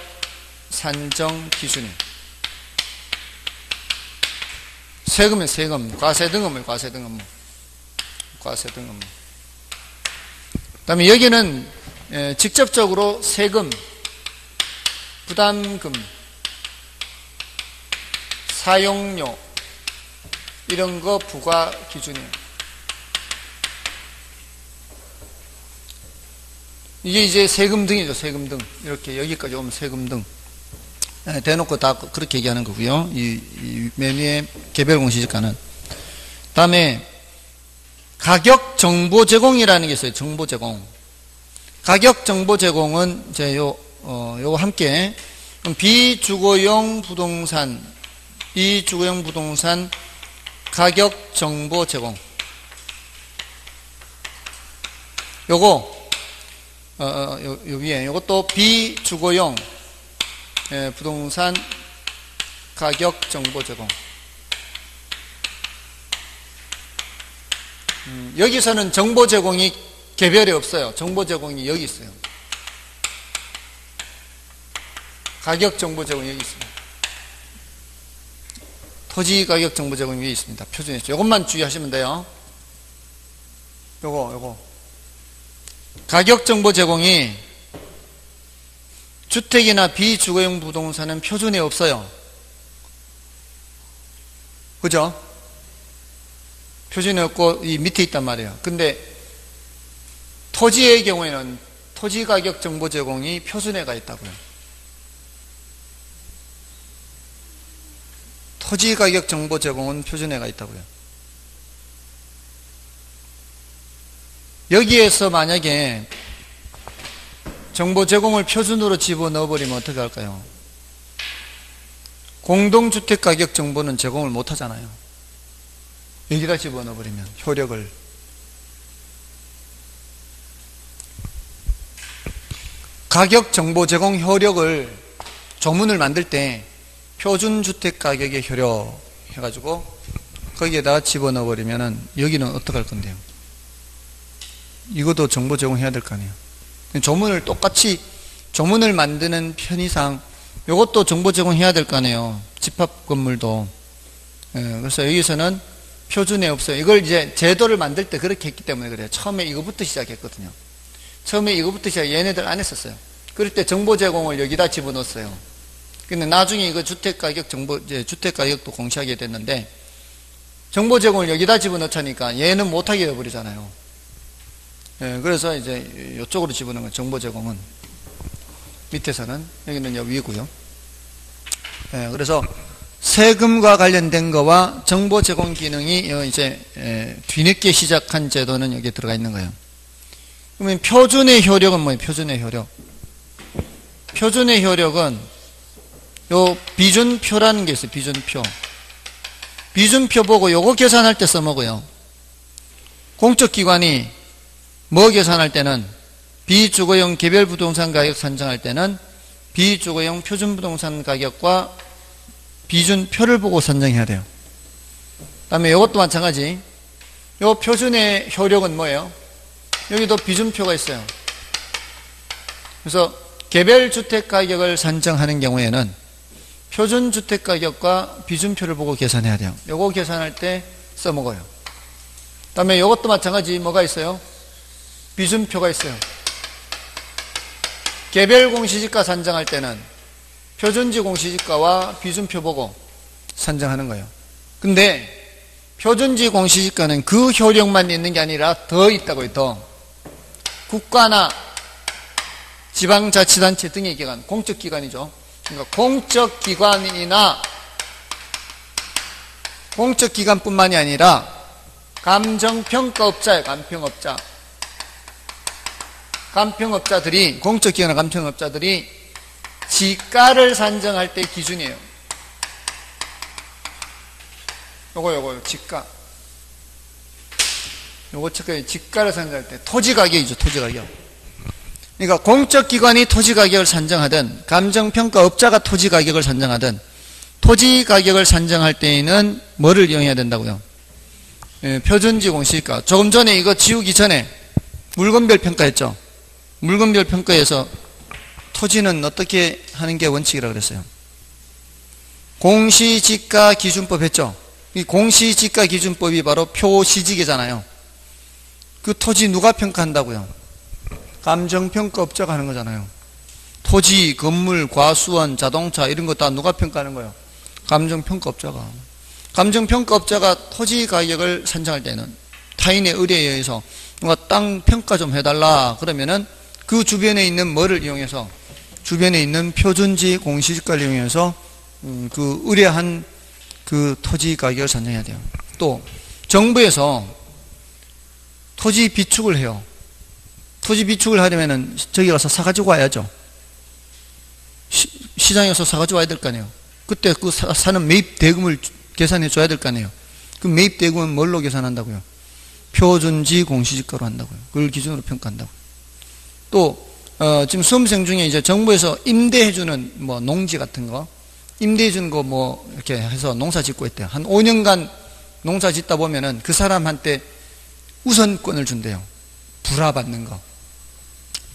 산정 기준이에요. 세금이에요. 세금. 과세 등 업무예요. 과세 등 업무. 그 다음에 여기는 직접적으로 세금, 부담금, 사용료 이런 거 부과 기준이에요. 이게 이제 세금 등이죠. 세금 등. 이렇게 여기까지 오면 세금 등. 대놓고 다 그렇게 얘기하는 거고요. 맨 위에 개별 공시지가는. 다음에 가격 정보 제공이라는 게 있어요. 정보 제공. 가격 정보 제공은 이제 요거 함께 비주거용 부동산 가격 정보 제공. 요거 요 위에 요것도 비주거용 부동산 가격 정보 제공. 여기서는 정보 제공이 개별이 없어요. 정보 제공이 여기 있어요. 가격 정보 제공이 여기 있습니다. 토지 가격 정보 제공이 여기 있습니다. 표준이죠. 이것만 주의하시면 돼요. 요거. 가격 정보 제공이 주택이나 비주거용 부동산은 표준에 없어요. 그죠? 표준에 없고 이 밑에 있단 말이에요. 근데 토지의 경우에는 토지 가격 정보 제공이 표준에가 있다고요. 토지 가격 정보 제공은 표준에가 있다고요. 여기에서 만약에 정보 제공을 표준으로 집어넣어 버리면 어떻게 할까요? 공동주택 가격 정보는 제공을 못 하잖아요. 여기다 집어넣어 버리면 효력을. 가격 정보 제공 효력을 조문을 만들 때 표준주택 가격의 효력 해가지고 거기에다 집어넣어 버리면은 여기는 어떡할 건데요? 이것도 정보 제공해야 될 거 아니에요. 조문을 똑같이 조문을 만드는 편의상 이것도 정보 제공해야 될 거 아니에요. 집합 건물도. 그래서 여기서는 표준에 없어요. 이걸 이제 제도를 만들 때 그렇게 했기 때문에 그래요. 처음에 이거부터 시작했거든요. 얘네들 안 했었어요. 그럴 때 정보 제공을 여기다 집어넣었어요. 근데 나중에 이거 주택가격 주택가격도 공시하게 됐는데 정보 제공을 여기다 집어넣자니까 얘는 못하게 해버리잖아요. 그래서 이제 이쪽으로 집어넣은 건 정보 제공은 밑에서는 여기는 위고요. 그래서 세금과 관련된 거와 정보 제공 기능이 이제 뒤늦게 시작한 제도는 여기에 들어가 있는 거예요. 그러면 표준의 효력은 뭐예요? 표준의 효력. 표준의 효력은 요 비준표라는 게 있어요. 비준표. 비준표 보고 요거 계산할 때 써먹어요. 공적기관이 뭐 계산할 때는 비주거용 개별 부동산 가격 산정할 때는 비주거용 표준 부동산 가격과 비준표를 보고 산정해야 돼요. 그 다음에 이것도 마찬가지. 요 표준의 효력은 뭐예요? 여기도 비준표가 있어요. 그래서 개별 주택 가격을 산정하는 경우에는 표준 주택 가격과 비준표를 보고 계산해야 돼요. 요거 계산할 때 써먹어요. 그 다음에 이것도 마찬가지. 뭐가 있어요? 비준표가 있어요. 개별 공시지가 산정할 때는 표준지 공시지가와 비준표 보고 산정하는 거예요. 근데 표준지 공시지가는 그 효력만 있는 게 아니라 더 있다고요. 더 국가나 지방자치단체 등의 기관, 공적기관이죠. 그러니까 공적기관이나 공적기관뿐만이 아니라 감정평가업자예요. 감평업자. 감평업자들이, 공적기관이나 감평업자들이 지가를 산정할 때 기준이에요. 요거 지가. 요거 지가를 산정할 때 토지가격이죠. 토지가격. 그러니까 공적기관이 토지가격을 산정하든 감정평가업자가 토지가격을 산정하든 토지가격을 산정할 때에는 뭐를 이용해야 된다고요? 표준지 공시지가. 조금 전에 이거 지우기 전에 물건별 평가했죠. 물건별 평가에서 토지는 어떻게 하는 게 원칙이라고 그랬어요? 공시지가 기준법 했죠. 이 공시지가 기준법이 바로 표시지계잖아요. 그 토지 누가 평가한다고요? 감정평가업자가 하는 거잖아요. 토지, 건물, 과수원, 자동차 이런 거 다 누가 평가하는 거예요? 감정평가업자가. 감정평가업자가 토지 가격을 산정할 때는 타인의 의뢰에 의해서 누가 땅 평가 좀 해달라 그러면은 그 주변에 있는 뭐를 이용해서, 주변에 있는 표준지 공시지가를 이용해서 그 의뢰한 그 토지 가격을 산정해야 돼요. 또 정부에서 토지 비축을 해요. 토지 비축을 하려면은 저기 가서 사가지고 와야죠. 시장에서 사가지고 와야 될 거 아니에요. 그때 그 사는 매입 대금을 계산해 줘야 될 거 아니에요. 그 매입 대금은 뭘로 계산한다고요? 표준지 공시지가로 한다고요. 그걸 기준으로 평가한다고요. 또 지금 수험생 중에 이제 정부에서 임대해주는 뭐 농지 같은 거, 임대해주는 거 뭐 이렇게 해서 농사 짓고 있대요. 한 5년간 농사 짓다 보면은 그 사람한테 우선권을 준대요. 불화받는 거.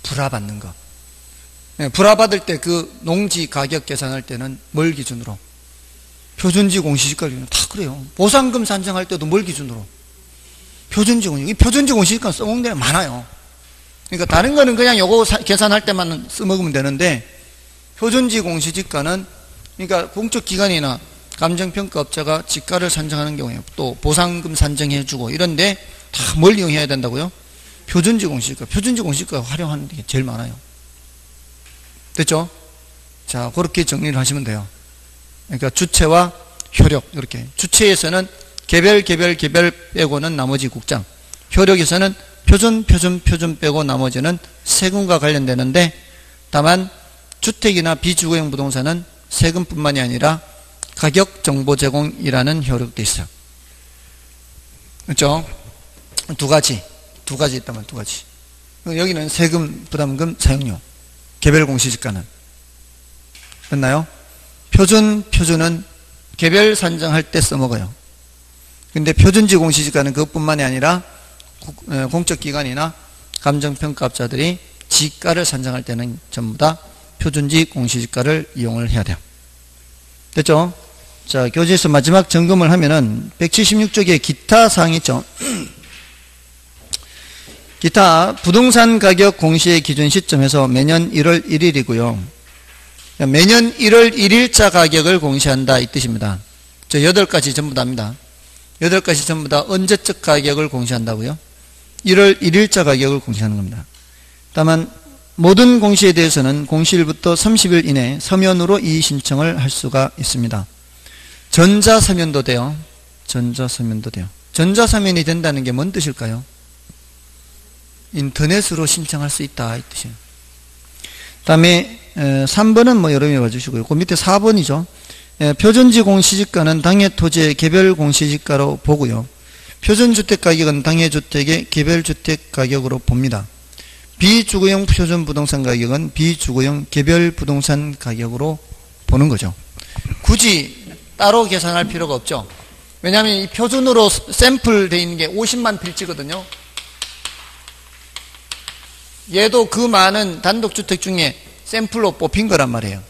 불화받는 거. 불화받을 때 그 농지 가격 계산할 때는 뭘 기준으로? 표준지 공시지가 기준으로. 다 그래요. 보상금 산정할 때도 뭘 기준으로? 표준지 공시지가. 이 표준지 공시지가 써먹는 데가 많아요. 그러니까 다른 거는 그냥 요거 계산할 때만 써먹으면 되는데 표준지 공시지가는 그러니까 공적기관이나 감정평가업자가 지가를 산정하는 경우에 또 보상금 산정해주고 이런데 다 뭘 이용해야 된다고요? 표준지 공시지가. 표준지 공시지가 활용하는 게 제일 많아요. 됐죠? 자, 그렇게 정리를 하시면 돼요. 그러니까 주체와 효력, 이렇게. 주체에서는 개별 빼고는 나머지 국장. 효력에서는 표준 빼고 나머지는 세금과 관련되는데 다만 주택이나 비주거용 부동산은 세금뿐만이 아니라 가격 정보 제공이라는 효력도 있어요. 그렇죠? 두 가지 있다면 두 가지. 여기는 세금, 부담금, 사용료. 개별 공시지가는. 됐나요? 표준은 개별 산정할 때 써먹어요. 근데 표준지 공시지가는 그것뿐만이 아니라 공적기관이나 감정평가업자들이 지가를 산정할 때는 전부 다 표준지 공시지가를 이용을 해야 돼요. 됐죠? 자, 교재에서 마지막 점검을 하면은 176쪽에 기타 사항이 있죠. 기타 부동산 가격 공시의 기준 시점에서 매년 1월 1일이고요. 매년 1월 1일자 가격을 공시한다 이 뜻입니다. 저 8가지 전부 다입니다. 8가지 전부 다 언제적 가격을 공시한다고요? 1월 1일자 가격을 공시하는 겁니다. 다만 모든 공시에 대해서는 공시일부터 30일 이내 서면으로 이의 신청을 할 수가 있습니다. 전자서면도 돼요. 전자서면도 돼요. 전자서면이 된다는 게 뭔 뜻일까요? 인터넷으로 신청할 수 있다 이 뜻이에요. 다음에 3번은 뭐 여러분이 봐주시고요. 그 밑에 4번이죠. 표준지 공시지가는 당해 토지의 개별 공시지가로 보고요. 표준주택 가격은 당해 주택의 개별 주택 가격으로 봅니다. 비주거용 표준 부동산 가격은 비주거용 개별 부동산 가격으로 보는 거죠. 굳이 따로 계산할 필요가 없죠. 왜냐하면 이 표준으로 샘플 되어 있는 게 50만 필지거든요. 얘도 그 많은 단독주택 중에 샘플로 뽑힌 거란 말이에요.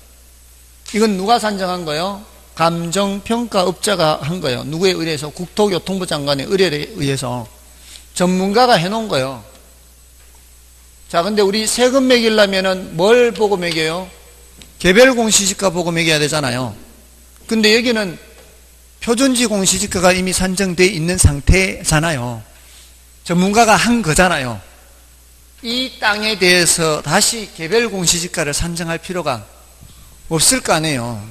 이건 누가 산정한 거예요? 감정평가업자가 한 거예요. 누구에 의해서? 국토교통부 장관의 의뢰에 의해서 전문가가 해놓은 거예요. 자, 근데 우리 세금 매기려면은 뭘 보고 매겨요? 개별 공시지가 보고 매겨야 되잖아요. 근데 여기는 표준지 공시지가가 이미 산정되어 있는 상태잖아요. 전문가가 한 거잖아요. 이 땅에 대해서 다시 개별 공시지가를 산정할 필요가 없을 거 아니에요.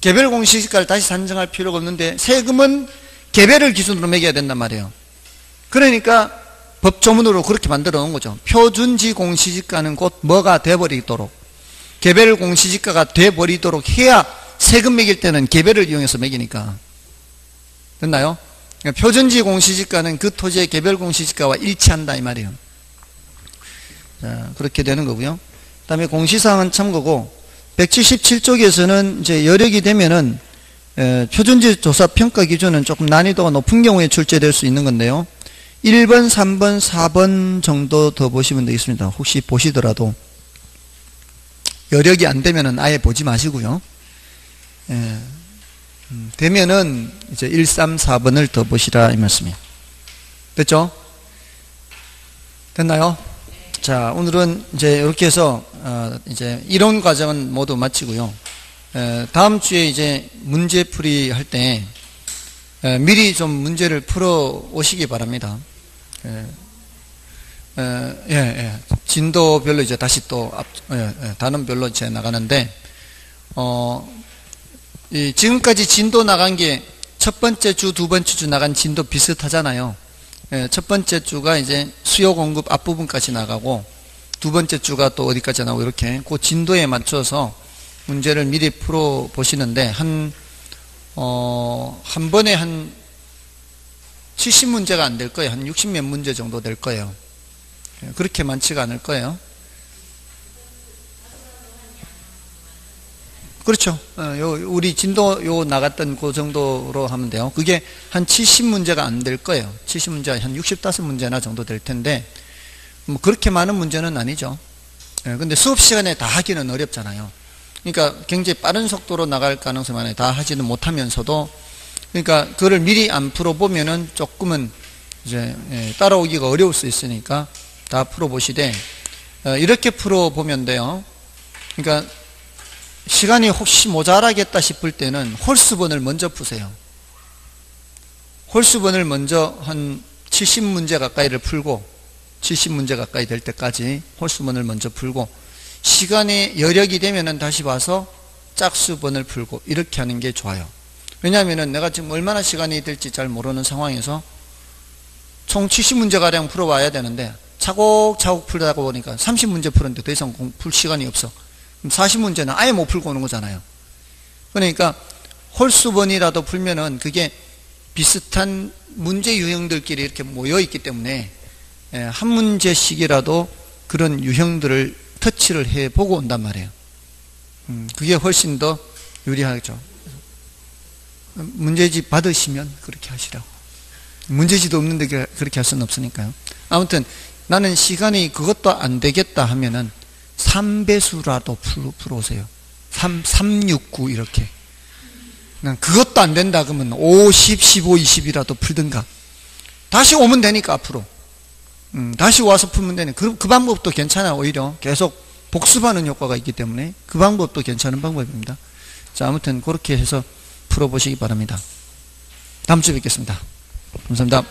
개별 공시지가를 다시 산정할 필요가 없는데 세금은 개별을 기준으로 매겨야 된단 말이에요. 그러니까 법조문으로 그렇게 만들어 놓은 거죠. 표준지 공시지가는 곧 뭐가 돼버리도록, 개별 공시지가가 돼버리도록 해야 세금 매길 때는 개별을 이용해서 매기니까. 됐나요? 그러니까 표준지 공시지가는 그 토지의 개별 공시지가와 일치한다 이 말이에요. 자, 그렇게 되는 거고요. 그 다음에 공시사항은 참고고, 177쪽에서는 이제 여력이 되면은 표준지 조사 평가 기준은 조금 난이도가 높은 경우에 출제될 수 있는 건데요. 1번, 3번, 4번 정도 더 보시면 되겠습니다. 혹시 보시더라도 여력이 안 되면은 아예 보지 마시고요. 되면은 이제 1, 3, 4번을 더 보시라 이 말씀이에요. 됐죠? 됐나요? 자, 오늘은 이제 이렇게 해서 이제 이론 과정은 모두 마치고요. 다음 주에 이제 문제풀이 할 때 미리 좀 문제를 풀어 오시기 바랍니다. 진도별로 이제 다시 또 단원별로 이제 나가는데 지금까지 진도 나간 게 첫 번째 주, 두 번째 주 나간 진도 비슷하잖아요. 첫 번째 주가 이제 수요 공급 앞부분까지 나가고 두 번째 주가 또 어디까지 나오고 이렇게 그 진도에 맞춰서 문제를 미리 풀어 보시는데 한 번에 한 70문제가 안 될 거예요. 한 60몇 문제 정도 될 거예요. 그렇게 많지가 않을 거예요. 그렇죠. 우리 진도 나갔던 그 정도로 하면 돼요. 그게 한 70문제가 안 될 거예요. 70문제, 한 65문제나 정도 될 텐데, 뭐 그렇게 많은 문제는 아니죠. 근데 수업 시간에 다 하기는 어렵잖아요. 그러니까 굉장히 빠른 속도로 나갈 가능성이 많아요. 다 하지는 못하면서도, 그러니까 그거를 미리 안 풀어보면은 조금은 이제 따라오기가 어려울 수 있으니까 다 풀어보시되, 이렇게 풀어보면 돼요. 그러니까 시간이 혹시 모자라겠다 싶을 때는 홀수번을 먼저 푸세요. 홀수번을 먼저 한 70문제 가까이를 풀고 70문제 가까이 될 때까지 홀수번을 먼저 풀고 시간이 여력이 되면은 다시 와서 짝수번을 풀고 이렇게 하는 게 좋아요. 왜냐하면은 내가 지금 얼마나 시간이 될지 잘 모르는 상황에서 총 70문제가량 풀어와야 되는데 차곡차곡 풀다 보니까 30문제 풀었는데 더 이상 풀 시간이 없어. 40문제는 아예 못 풀고 오는 거잖아요. 그러니까 홀수번이라도 풀면은 그게 비슷한 문제 유형들끼리 이렇게 모여 있기 때문에 한 문제씩이라도 그런 유형들을 터치를 해보고 온단 말이에요. 그게 훨씬 더 유리하죠. 문제집 받으시면 그렇게 하시라고. 문제지도 없는데 그렇게 할 수는 없으니까요. 아무튼 나는 시간이 그것도 안 되겠다 하면은 3배수라도 풀어오세요. 369 이렇게. 그것도 안 된다 그러면 50, 15, 20이라도 풀든가. 다시 오면 되니까 앞으로. 다시 와서 풀면 되네. 그 방법도 괜찮아. 오히려 계속 복습하는 효과가 있기 때문에 그 방법도 괜찮은 방법입니다. 자, 아무튼 그렇게 해서 풀어보시기 바랍니다. 다음 주에 뵙겠습니다. 감사합니다.